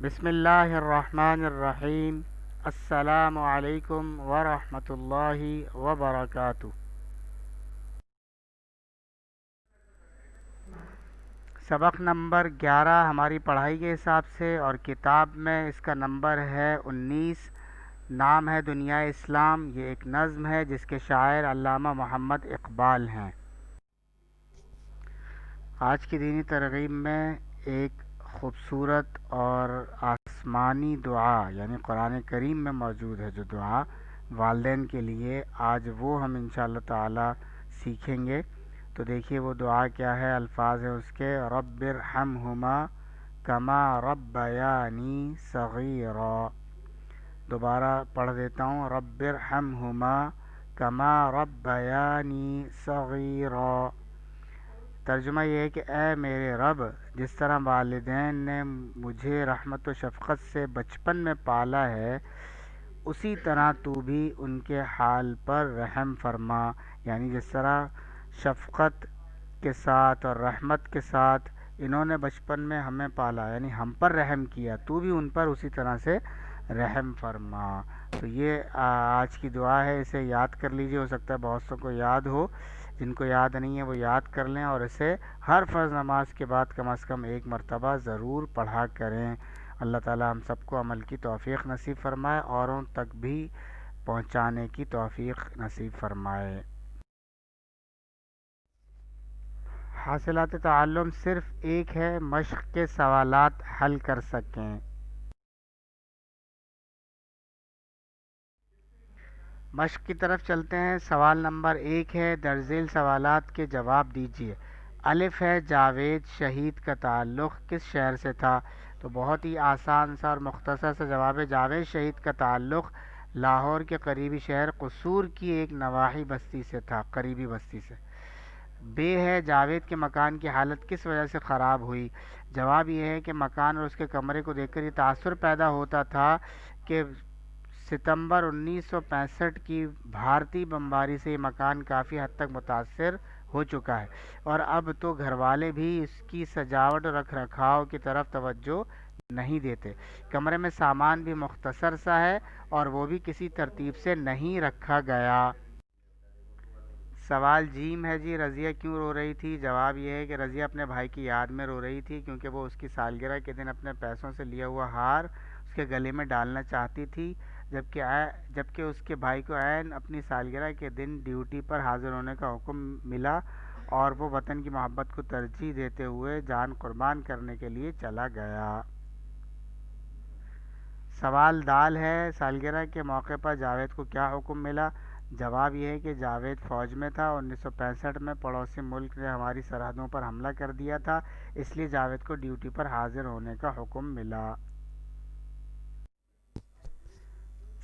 بسم اللہ الرحمن الرحیم۔ السلام علیکم ورحمۃ اللہ وبرکاتہ۔ سبق نمبر 11 ہماری پڑھائی کے حساب سے، اور کتاب میں اس کا نمبر ہے 19۔ نام ہے دنیا اسلام۔ یہ ایک نظم ہے جس کے شاعر علامہ محمد اقبال ہیں۔ آج کی دینی ترغیب میں ایک خوبصورت اور آسمانی دعا یعنی قرآن کریم میں موجود ہے جو دعا والدین کے لیے، آج وہ ہم انشاءاللہ تعالی سیکھیں گے۔ تو دیکھیے وہ دعا کیا ہے، الفاظ ہیں اس کے: رب ارحمہما کما ربیانی صغیرا۔ دوبارہ پڑھ دیتا ہوں: رب ارحمہما کما ربیانی صغیرا۔ ترجمہ یہ ہے کہ اے میرے رب، جس طرح والدین نے مجھے رحمت و شفقت سے بچپن میں پالا ہے، اسی طرح تو بھی ان کے حال پر رحم فرما۔ یعنی جس طرح شفقت کے ساتھ اور رحمت کے ساتھ انہوں نے بچپن میں ہمیں پالا، یعنی ہم پر رحم کیا، تو بھی ان پر اسی طرح سے رحم فرما۔ تو یہ آج کی دعا ہے، اسے یاد کر لیجئے، ہو سکتا ہے بہت سو کو یاد ہو، جن کو یاد نہیں ہے وہ یاد کر لیں، اور اسے ہر فرض نماز کے بعد کم از کم ایک مرتبہ ضرور پڑھا کریں۔ اللہ تعالی ہم سب کو عمل کی توفیق نصیب فرمائے، اوروں تک بھی پہنچانے کی توفیق نصیب فرمائے۔ حاصلات تعلم صرف ایک ہے، مشق کے سوالات حل کر سکیں۔ مشق کی طرف چلتے ہیں۔ سوال نمبر 1 ہے، درج ذیل سوالات کے جواب دیجیے۔ الف ہے، جاوید شہید کا تعلق کس شہر سے تھا؟ تو بہت ہی آسان سا اور مختصر سا جواب ہے، جاوید شہید کا تعلق لاہور کے قریبی شہر قصور کی ایک نواحی بستی سے تھا، قریبی بستی سے۔ بے ہے، جاوید کے مکان کی حالت کس وجہ سے خراب ہوئی؟ جواب یہ ہے کہ مکان اور اس کے کمرے کو دیکھ کر یہ تاثر پیدا ہوتا تھا کہ ستمبر 1965 کی بھارتی بمباری سے یہ مکان کافی حد تک متاثر ہو چکا ہے، اور اب تو گھر والے بھی اس کی سجاوٹ اور رکھ رکھاؤ کی طرف توجہ نہیں دیتے۔ کمرے میں سامان بھی مختصر سا ہے اور وہ بھی کسی ترتیب سے نہیں رکھا گیا۔ سوال جیم ہے جی، رضیہ کیوں رو رہی تھی؟ جواب یہ ہے کہ رضیہ اپنے بھائی کی یاد میں رو رہی تھی، کیونکہ وہ اس کی سالگرہ کے دن اپنے پیسوں سے لیا ہوا ہار اس کے گلے میں ڈالنا چاہتی تھی، جبکہ اس کے بھائی کو عین اپنی سالگرہ کے دن ڈیوٹی پر حاضر ہونے کا حکم ملا اور وہ وطن کی محبت کو ترجیح دیتے ہوئے جان قربان کرنے کے لیے چلا گیا۔ سوال دال ہے، سالگرہ کے موقع پر جاوید کو کیا حکم ملا؟ جواب یہ ہے کہ جاوید فوج میں تھا، 1965 میں پڑوسی ملک نے ہماری سرحدوں پر حملہ کر دیا تھا، اس لیے جاوید کو ڈیوٹی پر حاضر ہونے کا حکم ملا۔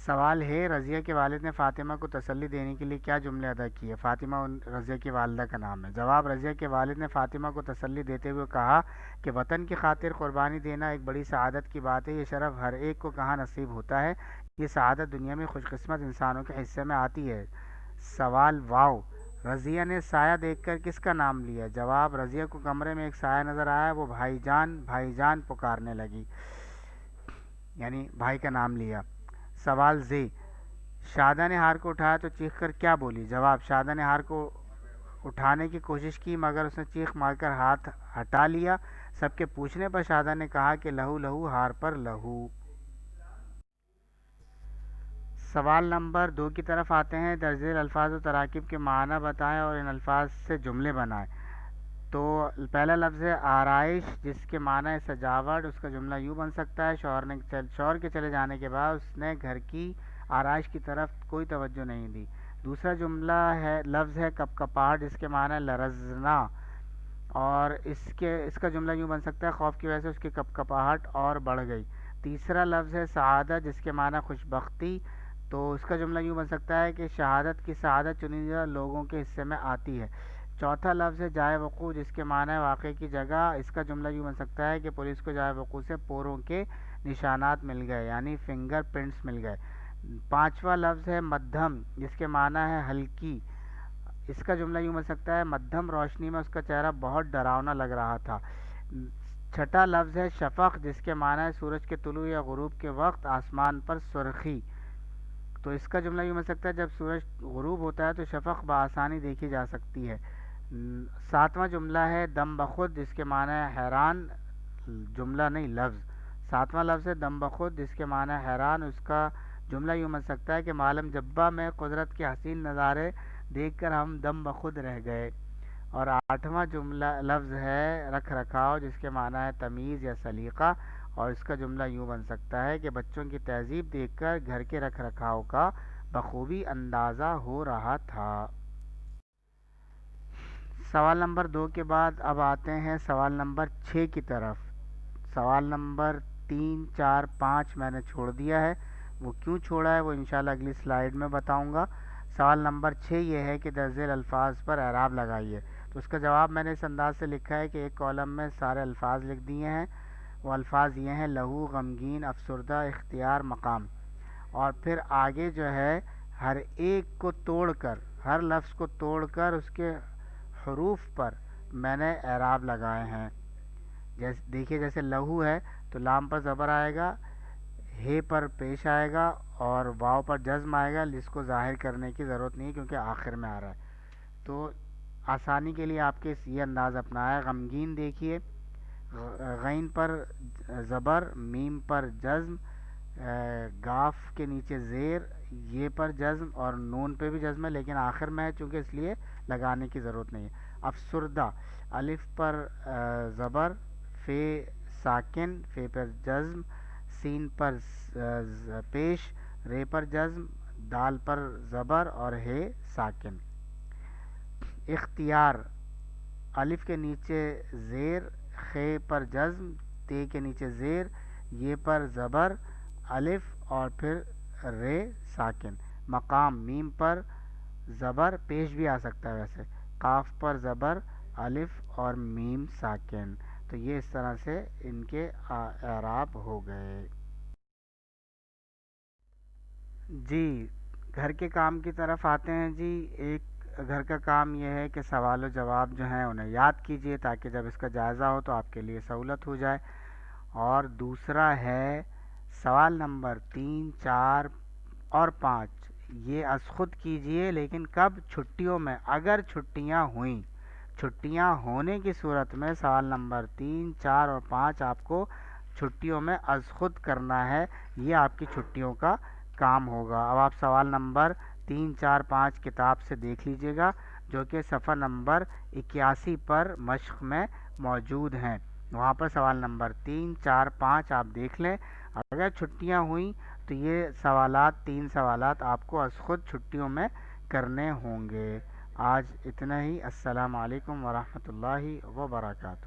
سوال ہے، رضیہ کے والد نے فاطمہ کو تسلی دینے کے لیے کیا جملے ادا کیے؟ فاطمہ رضیہ کی والدہ کا نام ہے۔ جواب، رضیہ کے والد نے فاطمہ کو تسلی دیتے ہوئے کہا کہ وطن کی خاطر قربانی دینا ایک بڑی سعادت کی بات ہے، یہ شرف ہر ایک کو کہاں نصیب ہوتا ہے، یہ سعادت دنیا میں خوش قسمت انسانوں کے حصے میں آتی ہے۔ سوال واو، رضیہ نے سایہ دیکھ کر کس کا نام لیا؟ جواب، رضیہ کو کمرے میں ایک سایہ نظر آیا، وہ بھائی جان بھائی جان پکارنے لگی، یعنی بھائی کا نام لیا۔ سوال زی، شادہ نے ہار کو اٹھایا تو چیخ کر کیا بولی؟ جواب، شادہ نے ہار کو اٹھانے کی کوشش کی مگر اس نے چیخ مار کر ہاتھ ہٹا لیا۔ سب کے پوچھنے پر شادہ نے کہا کہ لہو لہو ہار پر لہو۔ سوال نمبر 2 کی طرف آتے ہیں، درج ذیل الفاظ و تراکیب کے معنی بتائیں اور ان الفاظ سے جملے بنائیں۔ تو پہلا لفظ ہے آرائش، جس کے معنی ہے سجاوٹ، اس کا جملہ یوں بن سکتا ہے، شوہر کے چلے جانے کے بعد اس نے گھر کی آرائش کی طرف کوئی توجہ نہیں دی۔ دوسرا جملہ ہے، لفظ ہے کپ کپاہٹ، جس کے معنی ہے لرزنا، اور اس کا جملہ یوں بن سکتا ہے، خوف کی وجہ سے اس کی کپ کپاہٹ اور بڑھ گئی۔ تیسرا لفظ ہے سعادت، جس کے معنی خوش بختی، تو اس کا جملہ یوں بن سکتا ہے کہ شہادت کی سعادت چنندہ لوگوں کے حصے میں آتی ہے۔ چوتھا لفظ ہے جائے وقوع، جس کے معنی ہے واقعے کی جگہ، اس کا جملہ یوں بن سکتا ہے کہ پولیس کو جائے وقوع سے پوروں کے نشانات مل گئے، یعنی فنگر پرنٹس مل گئے۔ پانچواں لفظ ہے مدھم، جس کے معنی ہے ہلکی، اس کا جملہ یوں بن سکتا ہے مدھم روشنی میں اس کا چہرہ بہت ڈراؤنا لگ رہا تھا۔ چھٹا لفظ ہے شفق، جس کے معنی ہے سورج کے طلوع یا غروب کے وقت آسمان پر سرخی. تو اس کا جملہ یوں بن سکتا ہے جب سورج غروب ہوتا ہے تو شفق بآسانی دیکھی جا سکتی ہے. ساتواں جملہ ہے دم بخود، جس کے معنی ہے حیران. جملہ نہیں، لفظ. ساتواں لفظ ہے دم بخود، جس کے معنی ہے حیران. اس کا جملہ یوں بن سکتا ہے کہ معلم جبہ میں قدرت کے حسین نظارے دیکھ کر ہم دم بخود رہ گئے. اور آٹھواں جملہ لفظ ہے رکھ رکھاؤ، جس کے معنی ہے تمیز یا سلیقہ. اور اس کا جملہ یوں بن سکتا ہے کہ بچوں کی تہذیب دیکھ کر گھر کے رکھ رکھاؤ کا بخوبی اندازہ ہو رہا تھا. سوال نمبر 2 کے بعد اب آتے ہیں سوال نمبر 6 کی طرف. سوال نمبر 3 4 5 میں نے چھوڑ دیا ہے. وہ کیوں چھوڑا ہے وہ انشاءاللہ اگلی سلائیڈ میں بتاؤں گا. سوال نمبر 6 یہ ہے کہ درج ذیل الفاظ پر اعراب لگائیے. تو اس کا جواب میں نے اس انداز سے لکھا ہے کہ ایک کالم میں سارے الفاظ لکھ دیے ہیں. وہ الفاظ یہ ہیں: لہو، غمگین، افسردہ، اختیار، مقام. اور پھر آگے جو ہے ہر ایک کو توڑ کر، ہر لفظ کو توڑ کر اس کے حروف پر میں نے اعراب لگائے ہیں. جیسے دیکھیے، جیسے لہو ہے تو لام پر زبر آئے گا، ہے پر پیش آئے گا اور واو پر جزم آئے گا، جس کو ظاہر کرنے کی ضرورت نہیں کیونکہ آخر میں آ رہا ہے. تو آسانی کے لیے آپ کے یہ انداز اپنایا. غمگین دیکھیے، غین پر زبر، میم پر جزم، گاف کے نیچے زیر، یہ پر جزم اور نون پہ بھی جزم ہے لیکن آخر میں ہے چونکہ اس لیے لگانے کی ضرورت نہیں ہے. افسردہ، الف پر زبر، فے ساکن، فے پر جزم، سین پر پیش، رے پر جزم، دال پر زبر اور ہے ساکن. اختیار، الف کے نیچے زیر، خے پر جزم، تے کے نیچے زیر، یہ پر زبر، الف اور پھر رے ساکن. مقام، میم پر زبر، پیش بھی آ سکتا ہے ویسے، قاف پر زبر، الف اور میم ساکن. تو یہ اس طرح سے ان کے اعراب ہو گئے. جی، گھر کے کام کی طرف آتے ہیں. جی، ایک گھر کا کام یہ ہے کہ سوال و جواب جو ہیں انہیں یاد کیجئے تاکہ جب اس کا جائزہ ہو تو آپ کے لیے سہولت ہو جائے. اور دوسرا ہے سوال نمبر 3 4 اور 5 یہ از خود کیجئے، لیکن کب؟ چھٹیوں میں. اگر چھٹیاں ہوئیں، چھٹیاں ہونے کی صورت میں سوال نمبر 3 4 اور 5 آپ کو چھٹیوں میں از خود کرنا ہے. یہ آپ کی چھٹیوں کا کام ہوگا. اب آپ سوال نمبر 3 4 5 کتاب سے دیکھ لیجئے گا جو کہ صفحہ نمبر 81 پر مشق میں موجود ہیں. وہاں پر سوال نمبر 3 4 5 آپ دیکھ لیں. اگر چھٹیاں ہوئیں تو یہ سوالات، 3 سوالات آپ کو از خود چھٹیوں میں کرنے ہوں گے. آج اتنا ہی. السلام علیکم ورحمۃ اللہ وبرکاتہ.